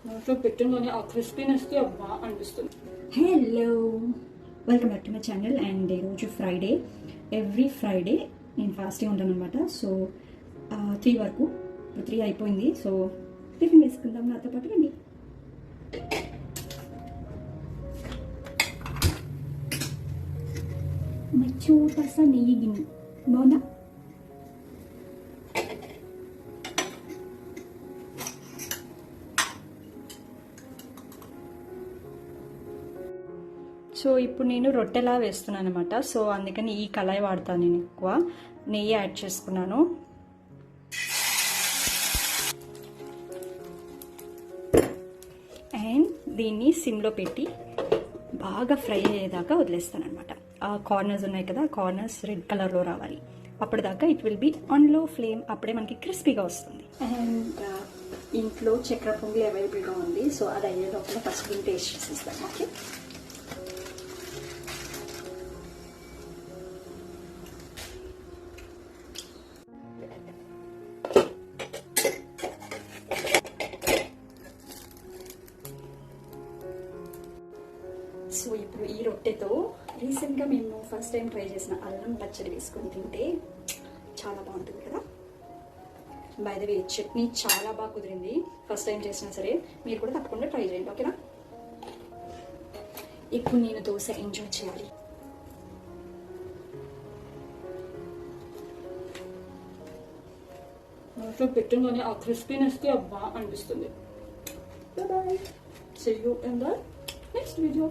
నోట్లో పెట్టిందని ఆ క్రిస్పీనెస్కి అబ్బా అనిపిస్తుంది. Hello, welcome back to my channel. And ఈరోజు ఫ్రైడే. ఎవ్రీ ఫ్రైడే నేను ఫాస్టింగ్ ఉంటాను అనమాట. సో 3 వరకు, ఇప్పుడు 3 అయిపోయింది. సో టిఫిన్ వేసుకుందాం, నాతో పాటు రండి. మై छोटा सा నెయ్యి గిన్నె బాగుందా? సో ఇప్పుడు నేను రొట్టెలా వేస్తున్నాను అనమాట. సో అందుకని ఈ కళాయి వాడతాను నేను ఎక్కువ. నెయ్యి యాడ్ చేసుకున్నాను. అండ్ దీన్ని సిమ్లో పెట్టి బాగా ఫ్రై అయ్యేదాకా వదిలేస్తాను అనమాట. ఆ కార్నర్స్ ఉన్నాయి కదా, కార్నర్స్ రెడ్ కలర్లో రావాలి. అప్పటిదాకా ఇట్ విల్ బి ఆన్ లో ఫ్లేమ్. అప్పుడే మనకి క్రిస్పీగా వస్తుంది. అండ్ ఇంట్లో చక్కెర పొంగలి అవైలబుల్గా ఉంది. సో అది అయ్యే లోపల ఫస్ట్ దీన్ని టేస్ట్ చేసేస్తాను. ఓకే, సో ఇప్పుడు ఈ రొట్టెతో రీసెంట్గా మేము ఫస్ట్ టైం ట్రై చేసిన అల్లం పచ్చడి వేసుకొని తింటే చాలా బాగుంటుంది కదా. బై ద వే చట్నీ చాలా బాగా కుదిరింది. ఫస్ట్ టైం చేసినా సరే మీరు కూడా తప్పకుండా ట్రై చేయండి, ఓకేనా. ఇప్పుడు నేను దోశ ఎంజాయ్ చేయాలి. నోట్లో పెట్టిందని ఆ క్రిస్పీనెస్కి అబ్బా అనిపిస్తుంది. Bye, See you in the next video.